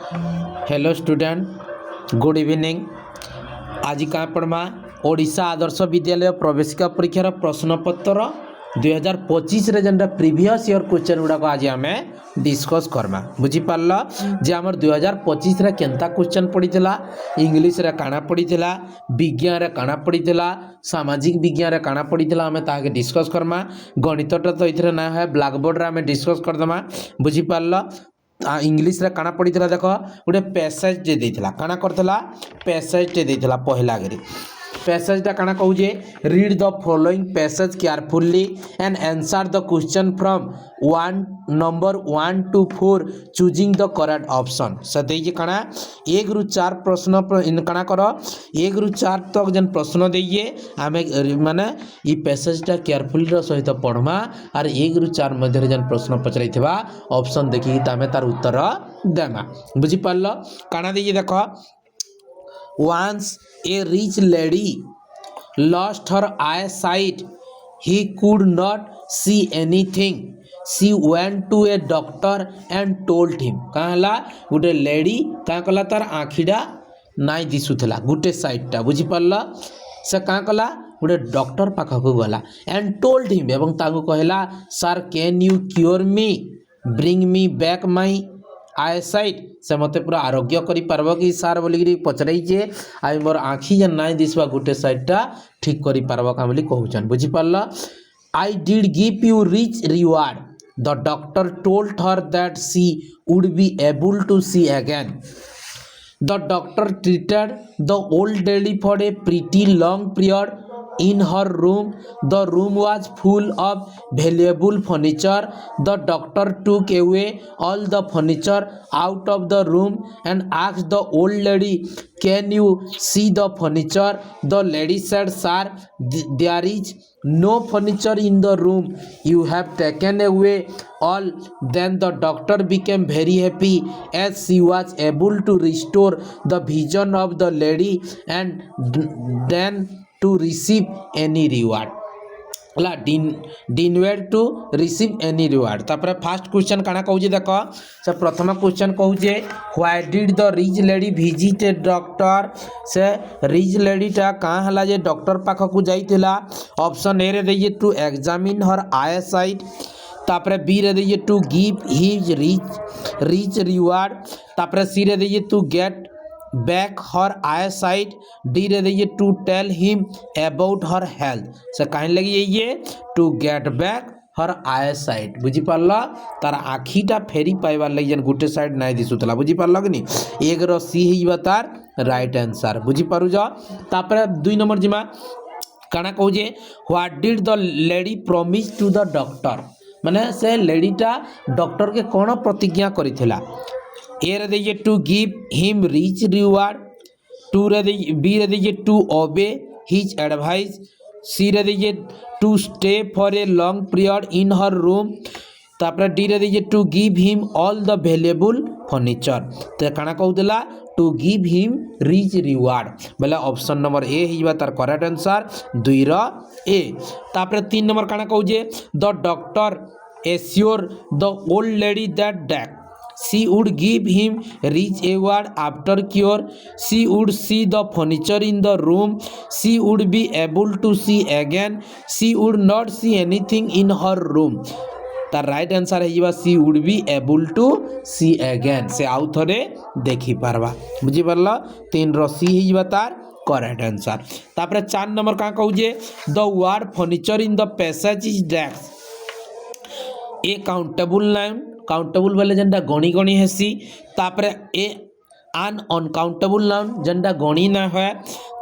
Hello student good evening. आज क्या पढ़मा ओडिशा आदर्श विद्यालय प्रवेशिका परीक्षार प्रश्नपत्र 2025 रे जेनटा प्रीवियस ईयर क्वेश्चन गुड़ाक आज आम डिस्कस करमा। बुझीपार जे आमर 2025 रे केनता क्वेश्चन पड़ीला, इंग्लिश रे काना पड़ीला, विज्ञान रे काना पड़ीला, सामाजिक विज्ञान रे काना पड़ीला, आम ताके डिस्कस करमा। गणितटा तो इथरे ना है, ब्लैक बोर्ड रे आम डिस्कस करदमा। बुझीपार इंग्लिश रे काना पड़ीला, देख गोटे पैसेज टे देइथिला, काना करथिला पैसेज टे देइथिला। पहला गरी पैसेजटा काना कहूजे, read the following passage carefully and answer the question from number 1 to 4 choosing the correct option. सदै जे काना 1 रु 4 प्रश्न काना कर 1 रु 4 तक जन प्रश्न देइए आमे माने ई पैसेजटा केयरफुली सहित पढ़मा और 1 रु 4 मध्य जन प्रश्न पचराइथिबा ऑप्शन देखि तामे तार उत्तर देमा। बुझी पारलो काना देइए, देखो once a rich lady lost her eyesight, he could not see anything. She went to a doctor and told him। कहाँ हला गुटे लेडी कहाँ कला तार आँखिटा नाई दिशुला गुटे साइडटा। बुझी पारला से कहाँ कला गोटे डॉक्टर पाखक गला एंड टोल्ड हिम एवं ताकू कहला sir can you cure me bring me back my eyesight. से मते पूरा आरोग्य करि पारबो कि सार बोलिकी पचराई जे आई मोर आँखि जे नाई दिसवा गुटे साइडटा ठीक करि पारबो का बोली कहउछन। बुझी पारला I did give you rich reward. The doctor told her that she would be able to see again. The doctor treated the old lady for a pretty long period in her room. The room was full of valuable furniture. The doctor took away all the furniture out of the room and asked the old lady, can you see the furniture? The lady said, sir, there is no furniture in the room. You have taken away all. Then the doctor became very happy as she was able to restore the vision of the lady and then to receive any reward ला डिनवेड to receive any reward. तापर first question काना कहूजे, देख से प्रथम question कहूजे why did the rich lady visit a doctor. से रिच लेडीटा कहाँ हला जे डॉक्टर पाखक जाइतिला। ऑप्शन ए रे दैये to examine her eyesight, तापर बी रे दैये to give his rich reward, तापर सी रे दैये to get back her eyesight, D रे दैये to tell him about her health. से कहीं लगी ये to get back her eyesight. बुझी पारला तार आँखिटा फेरी पाइबार लगी जन गुटे साइड नाई दिशुला। बुझी पारल कि नहीं, एक रो सी ही तार राइट आंसर। बुझी पारुज। तापर 2 नंबर जिमा काना कहूजे what did the lady promise to the doctor. माने से लेडीटा डॉक्टर के कौन प्रतिज्ञा करिथिला। ए रे दैये to give him rich reward, b रे दैये to obey his advice, c रे दैये to stay for a long period in her room, तापर डी रे दैये to give him all the valuable furniture. तो काना कहूला to give him rich reward बोले ऑप्शन नंबर ए हिबा तार करेक्ट आंसर 2 रो ए। तापर 3 नंबर काना कहूजे the doctor assure the old lady that she would give him rich reward after cure. She would see the furniture in the room. She would be able to see again. She would not see anything in her room. तार right answer है she would be able to see again. से आउ थरे देखी पारबा। बुझी पारल 3 रो सी है तार करेक्ट आंसर। तापर 4 नंबर का कहूजे the word furniture in the passage is dash a countable noun. Countable बोले जेनटा गणी गणी हेसी, तापर ए अन अनकाउंटेबल नाउन जेनटा गणी ना है,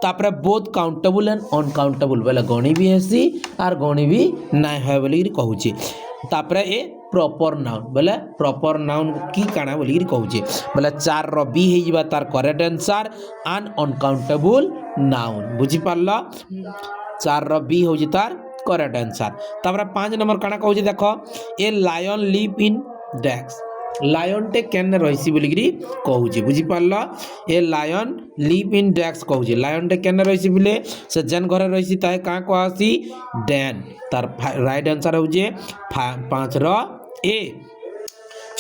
तापर बोथ काउंटेबल एंड अनकाउंटेबल बोले गणी भी हेसी और गणी भी ना है बोली कहूची। तापर ए प्रॉपर नाउन बोले प्रॉपर नाउन की काना बोली कहूची बोले 4 रो बी है तार करेक्ट आंसर अन अनकाउंटेबल नाउन। बुझी पारल 4 रो बी हो तार करेक्ट आंसर। तापर 5 नंबर काना कहूची, देखो a lion live in desk. Lion टे केन रहीसी बोलिकी कहूची। बुझी पारल a lion live in desk कहूची। लायन टे केन रहीसी बोले से जेन घरे रहीसी ताहे का कहसी डेन। तार राइट आंसर होजे 5 रो ए।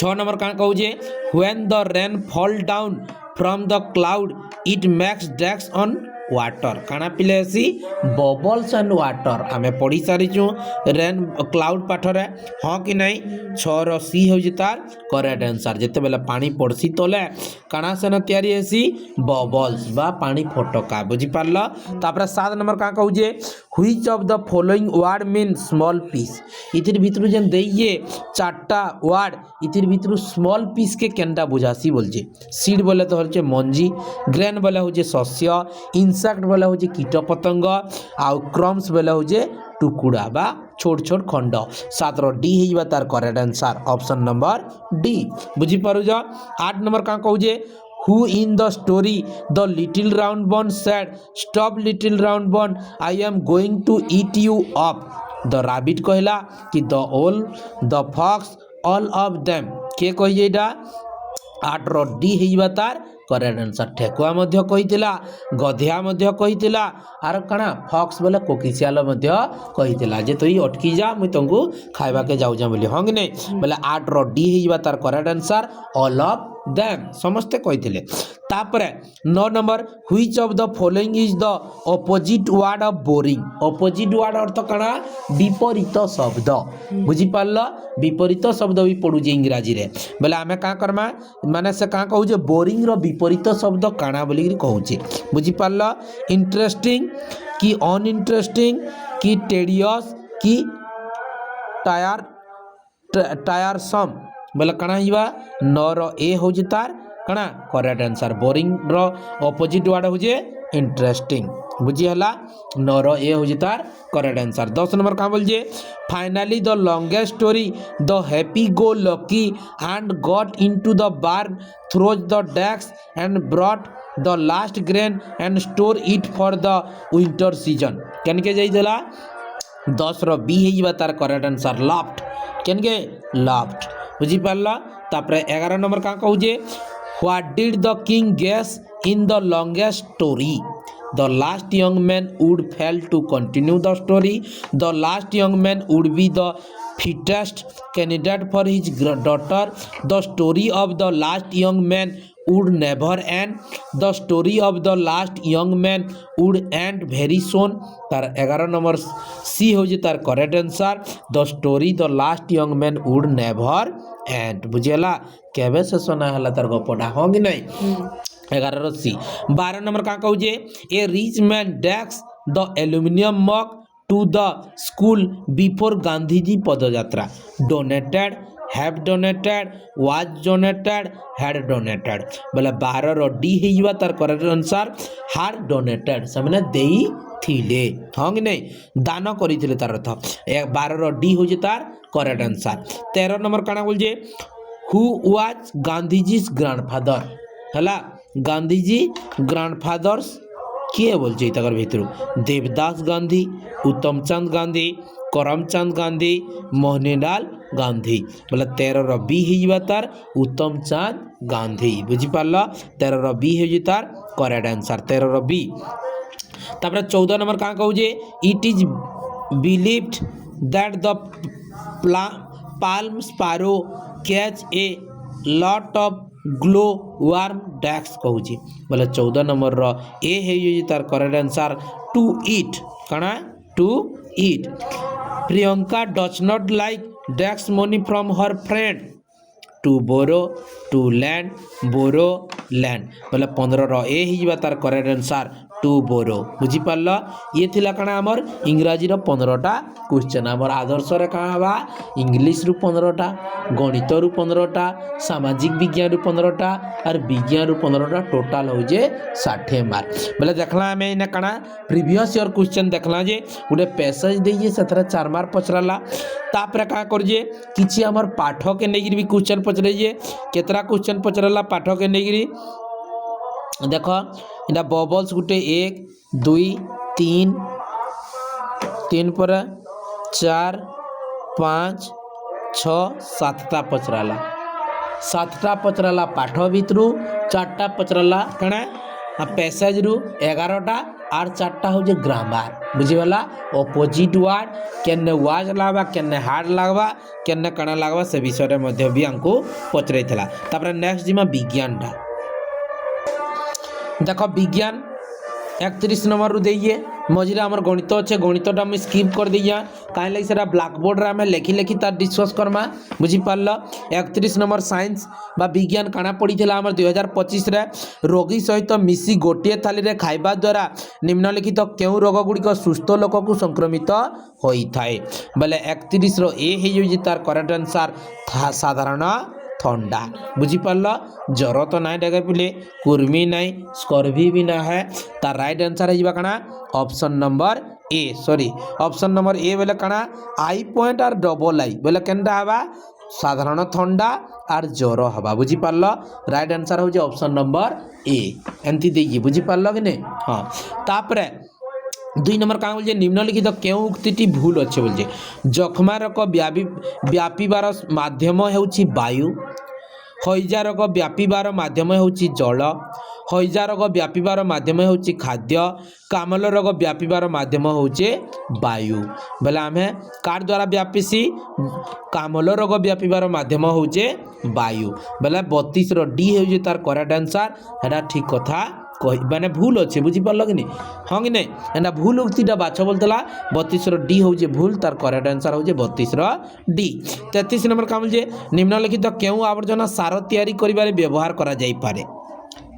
6 नंबर का कहूजे when the rain fall down from the cloud it makes drags on water काना पिले सी बबल्स एंड वाटर आमे पढ़ी सारिचु रेन क्लाउड पाठरे हाँ कि नहीं 6 सी हो तार करेक्ट आंसर जेते बेले पानी पड़सी तले काना सेन तयारी हेसी बबल्स बा पानी फटका बुझी पारल तापर 7 नंबर का कहूजे which of the following word mean small piece इतिर भितरु जेन देइए चारटा वर्ड इतिर भितरु स्मॉल पीस के केनटा बुझासी बोलजे सीड बोले तो होचे मंजी ग्रेन बोले होचे शस्य इनसेक्ट बोले होचे कीट पतंग आउ क्रम्स बोले होचे टुकुड़ा बा छोट छोट खंड 7 डी हिजबा तार correct answer option number D बुझी पारुज 8 नंबर का कहूजे who in the story the little round bun said stop little round bun I am going to eat you up the rabbit कहला कि the owl the fox all of them के कहिए एटा 8 रो d हिजबा तार correct answer ठेकुआ मध्य कहितिला गधिया मध्य कहितिला आर कणा फॉक्स बोले कोकिसियाल मध्य कहितिला जे तोई अटकी जा मुई तुमको खाइबा के जाऊ जा बोली हंग नै बोले 8 रो डी हिजबा तार correct answer all of them समस्ते कहितिले तापरे 9 number which of the following is the opposite word of boring opposite word अर्थ कणा विपरीत शब्द बुझी पारल विपरीत शब्द भी पढु जे इंग्रजी रे बोले आमे का करमा माने से का कहू जे बोरिंग रो विपरीत शब्द काना बोली कहू जे बुझी पारल इंटरेस्टिंग कि अनइंटरेस्टिंग कि टेडियस कि टायरसम बोले कणा हिबा 9 रो ए हो तार कणा करेक्ट आंसर बोरिंग रो ऑपोजिट वर्ड हो जे इंटरेस्टिंग बुझी हला 9 रो ए हो तार करेक्ट आंसर 10 नंबर का बोल जे finally the longest story the happy go lucky ant got into the barn through the decks and brought the last grain and store it for the winter season केन के जाई देला 10 रो B हिजबा तार correct answer loft केन के loft बुझी पारला तापरे 11 number का कहू जे what did the king guess in the longest story the last young man would fail to continue the story the last young man would be the fittest candidate for his daughter the story of the last young man would never end the story of the last young man would end very soon तार 11 number C हो जे तार correct answer the story the last young man would never and बुझेला केबे से सुना हला तार गपटा हो कि नहीं 11 सी 12 नंबर का कहू जे a rich man decks the aluminium mug to the school before Gandhiji पदयात्रा donated have donated was donated had donated बोले 12 रो डी हिजबा तार करेक्ट आंसर हैड डोनेटेड समने देई थिले हंग नहीं दान करिथिले तार अर्थ 12 रो डी हो जे तार करेक्ट आंसर 13 नंबर काना बोल जे हु वाज गांधीजीज ग्रैंडफादर हला गांधीजी ग्रैंडफादर्स किए बोल जे तकर भितरु देवदास गांधी उत्तम चंद गांधी करमचंद गांधी मोहनलाल गांधी बोले 13 रो बी हिजबा तार उत्तम चंद गांधी बुझी पारल 13 रो बी हो जे तार करेक्ट आंसर 13 रो बी तापर 14 नंबर का कहू जे it is believed that the palm sparrow catch a lot of glow worm decks कहू जे बोले 14 नंबर रो ए है जे तार करेक्ट आंसर टू ईट कणा to it Priyanka does not like डैक्स money from her friend to borrow to lend borrow lend बोले 15 रो ए हिजबा तार correct answer to borrow बुझी पारल ये थिला कणा हमर इंग्रजी रो 15टा क्वेश्चन हमर आदर्श रे का बा इंग्लिश रु 15टा गणित रु 15टा सामाजिक विज्ञान रु 15टा और विज्ञान रु 15टा टोटल हो जे 60 मार्क बोले देखला हमें इना कणा प्रीवियस ईयर क्वेश्चन देखला जे गुटे पैसेज दे जे 4 मार्क पचराला तापर का कर जे किछि हमर पाठ के नेगिरी भी क्वेश्चन पचरे जे केतरा क्वेश्चन पचराला पाठ के नेगिरी देख इटा बबल्स गुटे 1 2 3 3 पर 4 5 6 7टा पचराला 7टा पचराला पाठ भितरु 4टा पचराला कणा पैसेज रु 11टा आर 4टा हूँ ग्रामार बुझीगला अपोजिट वर्ड केने वाज लगवा केने हार्ड लगवा केने कण लगवा से विषय में भी हमको पचर तापर नेक्स्ट जिमा विज्ञानटा देख विज्ञान 31 नंबर रु देइए मझे आम गणित अच्छे गणितटा मुझे स्किप कर दिया कहीं लगे से ब्लैकबोर्ड रे लेखि लेखि तार डिस्कस करमा बुझीपार 31 नंबर साइंस बा विज्ञान काना पड़ी आम 2025 रे रोगी सहित मिसी गोटे थाली रे खाइबा द्वारा निम्नलिखित क्यों रोग गुड़िक सुस्थ लोक को संक्रमित होता है बोले 31 रो ए हो तार करेक्ट आंसर साधारण ठंडा बुझीपार ज्वर तो ना डेगा पिले कुर्मी नाई स्कर्वी भी ना है तार राइट आंसर है कणा option number A sorry option number A बोले कणा I point R double I बोले केनटा हवा साधारण ठंडा आर ज्वर हवा बुझीपार राइट आंसर हो ऑप्शन नंबर ए एमती देखिए बुझीपार कि नहीं हाँ तापर 2 नंबर कहाँ बोल निम्नलिखित क्यों उक्ति भूल अच्छे बोल जखमा रोग व्यापीबार माध्यम होउछि वायु हईजा रोग व्यापीबार माध्यम होउछि जल हईजा रोग व्यापीबार माध्यम होउछि खाद्य कामल रोग व्यापीबार माध्यम होउछि वायु बोले आम कार द्वारा व्यापीसी कामल रोग व्यापीबार माध्यम होउछि वायु बोले 32 रो डी हो तार करेक्ट आंसर है ठीक कथा माने भूल अच्छे बुझीपार कि नहीं हाँ कि नहीं एना भूल उक्तिटा बाछ बोलता 32 रो डी हो भूल तार करेक्ट आंसर हो 32 रो डी 33 नंबर काम बोल निम्नलिखित क्यों आवर्जना सार तैयारी करिबारे व्यवहार करा जाई पारे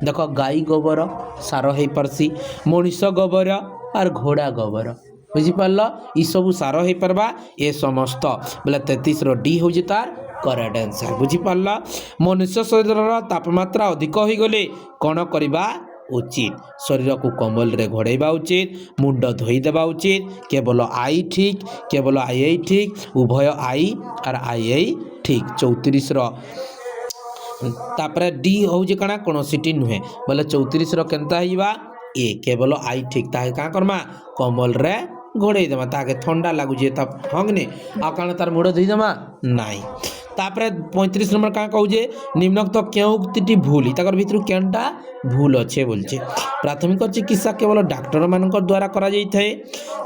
देख गाई गोबर सार हो पारसी मनीष गोबर और घोड़ा गोबर बुझीपार ई सब सार हो पारबा ए समस्त बोले 33 रो डी हो तार करेक्ट आंसर बुझीपार मनुष्य शरीर तापमात्रा अधिक हो गले कौन करवा उचित शरीर को कम्बल रे घोड़ाइबा उचित मुंड धोईदेवा उचित केवल आई ठीक केवल आई ठीक उभय आई और आई ठीक 34 रो तापर डी हूँ कणा कौन सीटी नुहे बोले 34 रो केनता हिबा ए केवल आई ठीक ताके का करमा कम्बल रे घोड़े देमा ताके ठंडा लगुचे हाँ कि नहीं आ कारण तार मुड़ धोईदेमा नाई तापर 35 नंबर क्या कहे निम्नलिखित क्यों उक्ति भूल तर भितर केनटा भूल अच्छे बोलचे प्राथमिक चिकित्सा केवल डाक्टर मान द्वारा करा जाए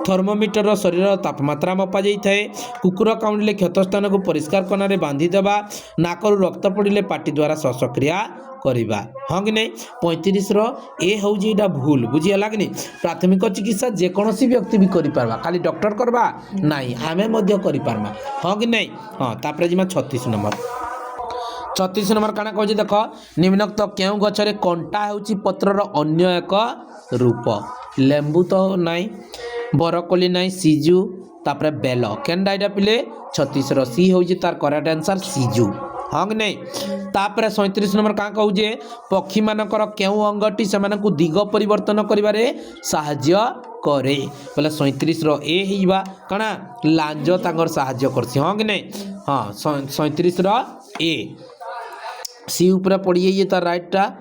थर्मोमीटर शरीर तापमात्रा मपा जाए कुकुर कामुड़े क्षत स्थान को परिष्कार करने बांधी देवा नाकरू रक्त पड़े पाटी द्वारा श्वासक्रिया करवा हाँ कि नहीं 35 रो ए हूँ भूल बुझीगला कि नहीं प्राथमिक चिकित्सा जेकोसी व्यक्ति भी करा खाली डॉक्टर करवा नाई आमे मध्य करिपारमा हाँ कि नहीं हाँ तापर जिमा 36 नंबर 36 नंबर काना कहे देख निम्नलिखित क्यों गछरे कंटा होउछि पत्रर अन्य एक रूप लेंबू तो नाई बरकोली नाई सिजु तापर बेल केनडा पिले 36 रो सी होउछि तार करेक्ट आंसर सिजु हाँ कि नहीं तापर 37 नंबर क्या कहे पक्षी मानकर क्यों अंगटी से दिग परिवर्तन करिबारे साहाय्य करे बोले 37 रो ए हिबा कणा लांज तांगर साहाय्य करसी हाँ कि नहीं हाँ 37 रो ए सी ऊपर पड़ी तार राइटटा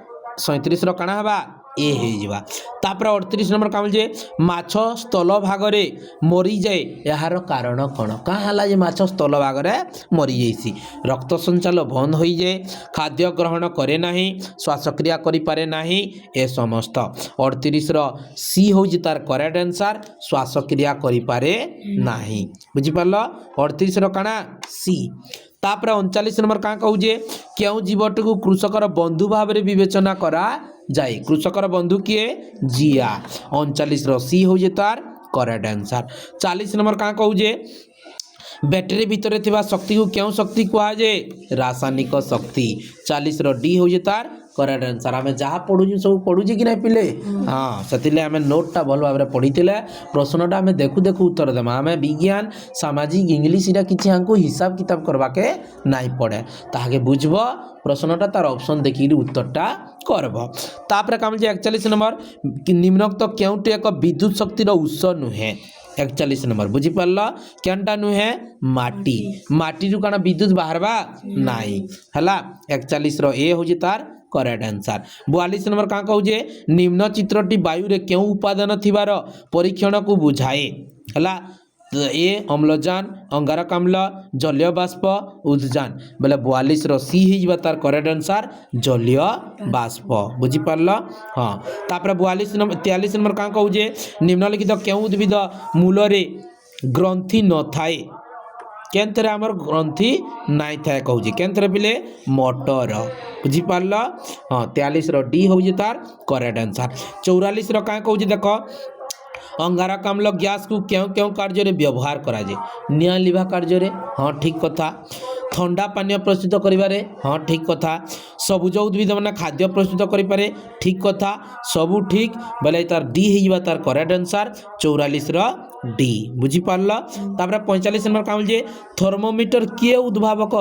37 रो काना हवा ए हो तापर 38 नंबर काम जे माछ स्थल भागरे मरी जाए यार कारण कौन कहाँ जे माछ स्थल भागरे मरी जाइसी रक्त संचाल बंद हो जाए खाद्य ग्रहण करे नहीं श्वासक्रिया करि पारे नहीं ए समस्त 38 रो सी हो तार करेक्ट आंसर श्वासक्रिया करि पारे नहीं बुझीपार 38 रो काना सी तापर 39 नंबर क्या कहे क्यों जीवटी को कृषकर बंधु भाव में विवेचना करा जाए कृषकर बंधु किए जिया 39 रो सी हो तार करेक्ट आंसर 40 नंबर क्या कहे बैटेरी भितर थिबा शक्ति को क्यों शक्ति कहा जाए रासायनिक शक्ति 40 रो डी हो तार करेक्ट आंसर आम जहाँ पढ़ुचु सब पढ़ुचे कि नहीं पिले हाँ से आम नोटा भल भाव पढ़ी प्रश्नटा आम देखु देखु उत्तर देमा आम विज्ञान सामाजिक इंग्लीश इटा किसी हमको हिसाब किताब करवाके नहीं पड़े ताके बुझब प्रश्नटा तार ऑप्शन देखिए उत्तरटा करब तापर काम 41 नंबर निम्नलिखित क्योंटी एक विद्युत शक्तिर उत्स नुहे 41 नंबर बुझीपार केनटा नुहे माटी माटी रु काना विद्युत बाहरबा नाई हला 41 रो ए हो तार करेक्ट आंसर 42 नंबर क्या कहे निम्न चित्रटी वायु रे क्यों उपादान थिबार परीक्षण को बुझाए हला ए अम्लजान अंगारकाम्ल जलीय बाष्प उद्जान बोले 42 सी ही तार करेक्ट आंसर जलीय बाष्प बुझी पारल। हाँ तापर 43 नंबर 43 नंबर क्या कहूजे निम्नलिखित केउं उद्भिद मूलरे ग्रंथि न थाए केंथरे आमर ग्रंथि नाई थाए कहूजे केंथरे पिले मटर बुझी पारल। हाँ 43 डी होजे तार करेक्ट आंसर। 44 क्या कहूजे देख अंगारकाम्ल गैस को क्यों क्यों कार्य रे व्यवहार करा जाए निया लिभा कार्य रे हाँ ठीक कथा ठंडा पानीय प्रस्तुत करिबारे हाँ ठीक कथा सबुज उद्भिद माने खाद्य प्रस्तुत करि पारे ठीक कथा सबू ठीक बोले तार डी हिबा तार करेक्ट आंसर 44 डी बुझी पारला। तापर 45 नंबर का जे थर्मोमीटर किए उद्भावक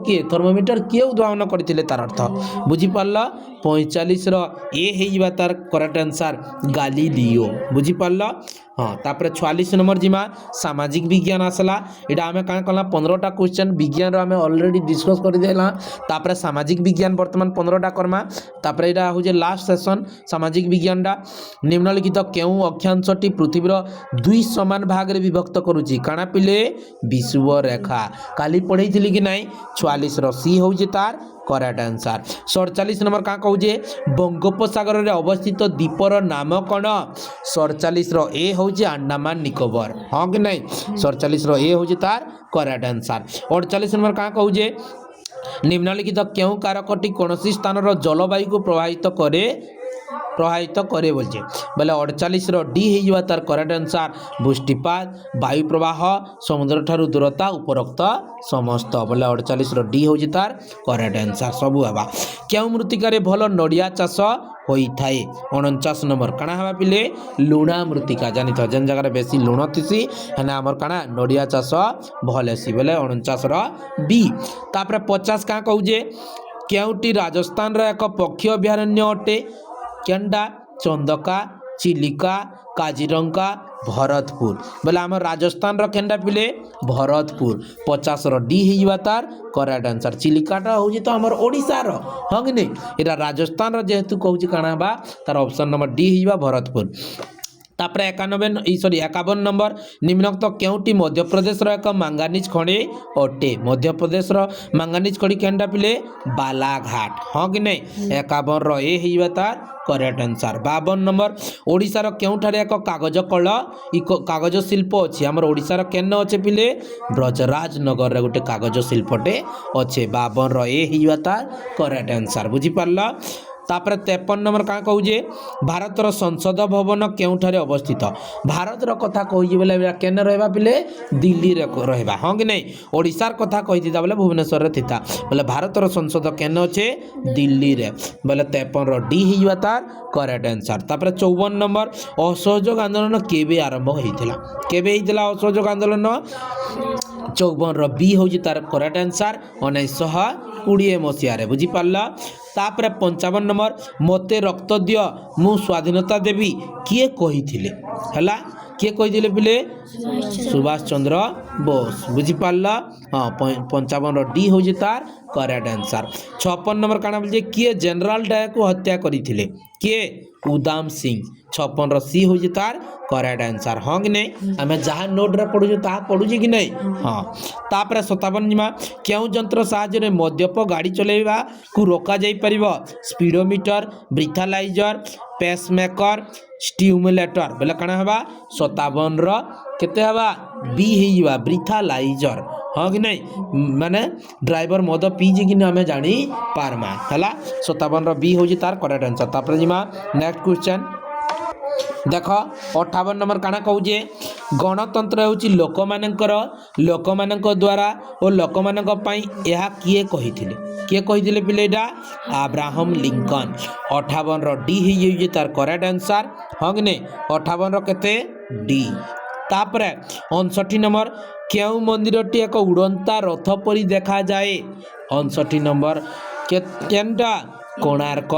किए थर्मोमीटर किए उद्भावन करथिले तार अर्थ बुझी पारला 45 ए हेइबा तार करेक्ट आंसर गालीलियो बुझी पारला। हाँ तापर 46 नंबर जिमा सामाजिक विज्ञान आसला एटा हमें कां कला 15टा क्वेश्चन विज्ञान रो हमें ऑलरेडी डिस्कस कर देला तापर सामाजिक विज्ञान वर्तमान 15टा करमा तापर एटा हो जे लास्ट सेशन सामाजिक विज्ञान डा निम्नलिखित केउ अक्षांशटी पृथ्वीर दुई समान भाग रे विभक्त करूची काना पिले विषुव रेखा काली पढ़ेइथिली कि नाही 44 रो सी हो जे तार करेक्ट आंसर। 47 नंबर क्या कहूजे बंगोपसागर रे अवस्थित द्वीपर नाम कौन 47 रो ए होजे अंडमान निकोबर हाँ कि नहीं 47 रो ए होजे तार करेक्ट आंसर। 48 नंबर क्या कहूजे निम्नलिखित केउ कारकटी कौनसी स्थान रो जलवायु को प्रभावित करे बोलचे बोले 48 डी हो तार करेक्ट आंसर वृष्टिपात वायु प्रवाह समुद्र ठारू दूरता उपरोक्त समस्त बोले 48 डी हो तार करेक्ट आंसर सबू हवा। केउ मृत्तिकार भल नड़िया चाष होई थाए 49 नंबर काना हवा पिले लुणा मृत्तिका जानी था जेन जगह बेसी लुण थिसी हेना हमर काना नड़िया चाष भल हेसी बोले 49 बी। तापर 50 का कहूजे केउटी राजस्थान रा एक पक्षी अभयारण्य अटे केंडा चंदका चिलिका काजीरंगा भरतपुर बोले आम राजस्थान रो केंडा पिले भरतपुर 50 डी हिवा तार करेक्ट आंसर। चिलिकाटा होजी तो हमर ओडिसा रो हाँ कि नहीं एटा राजस्थान रो जेहेतु कहूची काना बा तार ऑप्शन नंबर डी हिवा भरतपुर। तापर 51 नंबर निम्नोक्त केउटी मध्य प्रदेश रो एक मांगानीज खणी अटे मध्य प्रदेश रो मांगानीज खणी केंडा पिले बालाघाट हाँ कि नहीं 51 रो ए हिवा तार करेक्ट आंसर। 52 नंबर ओडिसा रो केउठारे एक कागज कल कागज शिल्प अछि हमर ओडिसा रो केन अछि पिले ब्रजराज नगर रे गोटे कागज शिल्पटे अछि 52 रो ए हिवा तार करेक्ट आंसर बुझी पारला। तापर 53 नंबर क्या कहूजे भारतर संसद भवन केउठारे अवस्थित भारत रो कथा कहूजे बोले केन रहबा पिले दिल्ली रे रहबा हाँ कि नहीं ओडिसार कथा कहि दिता बोले भुवनेश्वर रे थिता बोले भारतर संसद केन अछि दिल्ली रे बोले 53 रो डी हिवा तार करेक्ट आंसर। तापर 54 नंबर असहयोग आंदोलन केबे आरंभ होइतिला असहयोग आंदोलन 54 रो बी होजी तार करेक्ट आंसर 1920 मसीह रे बुझी पारला। तापर 55 नंबर मते रक्त दियो मु स्वाधीनता देवी किए कहिथिले हला किए कहिथिले पिले सुभाष चंद्र बोस बुझी पारला। हाँ 55 डी हो तार करेक्ट आंसर। 56 नंबर काना बोलजे किए जनरल डायर को हत्या करिथिले किए उदाम सिंह 56 सी हो तार करेक्ट आंसर हाँ कि नहीं आम जहाँ नोट रे पढ़ुछु ता पढ़ुछि कि नहीं हाँ। तापर 57 जिमा केउ जंत्र साहाय्य मद्यप गाड़ी चलेबा को रोका जाई परिबो स्पीडोमीटर ब्रीथालाइजर पेसमेकर स्टिमुलेटर बोले काना हवा 57 रो केते हवा बी हिवा ब्रीथालाइजर हाँ कि नहीं माने ड्राइवर मद पीजे कि आम जानी पारमा है 57 रो बी हो तार करेक्ट आंसर। तापर जिमा नेक्स्ट क्वेश्चन देख 58 नंबर काना कहूजे गणतंत्र होची लोकमानंक द्वारा और लोकमानंक पई यह किए कहिथिले पिलेडा अब्राहम लिंकन 58 रो डी ही तार करेक्ट आंसर हाँ कि नहीं 58 रो केते डी। तापर 59 नंबर केउ मंदिरटी एक उड़ंता रथ परी देखा जाए 59 नंबर केनटा कोणार्क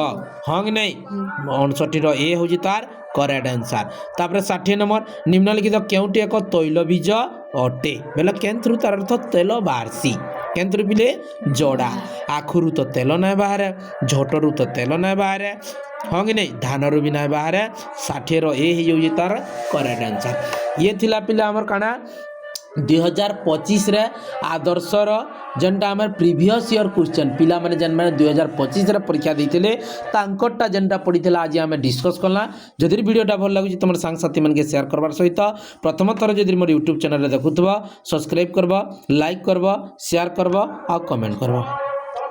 हाँ कि नहीं 59 रो ए होची तार करेक्ट आंसर। तापर 60 नंबर निम्नलिखित केउटी एक तैलबीज अटे बोले केंथ्रु तार अर्थ तेल बाहरसी केंथ्रु पिले जोड़ा आखुरु तो तेल ना बाहर झोटरू तो तेल ना बाहर हाँ कि नहीं धान रू भी ना बाहर 60 रो ए ही तार करेक्ट आंसर ये थिला पिला हमर काना 2025 रे आदर्शर जेनटा आम प्रिवियस ईयर क्वेश्चन पिला माने जेन माने 2025 रे परीक्षा देइतिले तांकरटा जेनटा पढ़िथिला आज आम डिस्कस करला जदि वीडियोटा भल लागुची तुम सांग साथी मन के शेयर करबार सहित प्रथम थर जदि मोर यूट्यूब चैनल रे देखुथबा सब्सक्राइब करबा लाइक करबा शेयर करबा आ कमेंट करबा।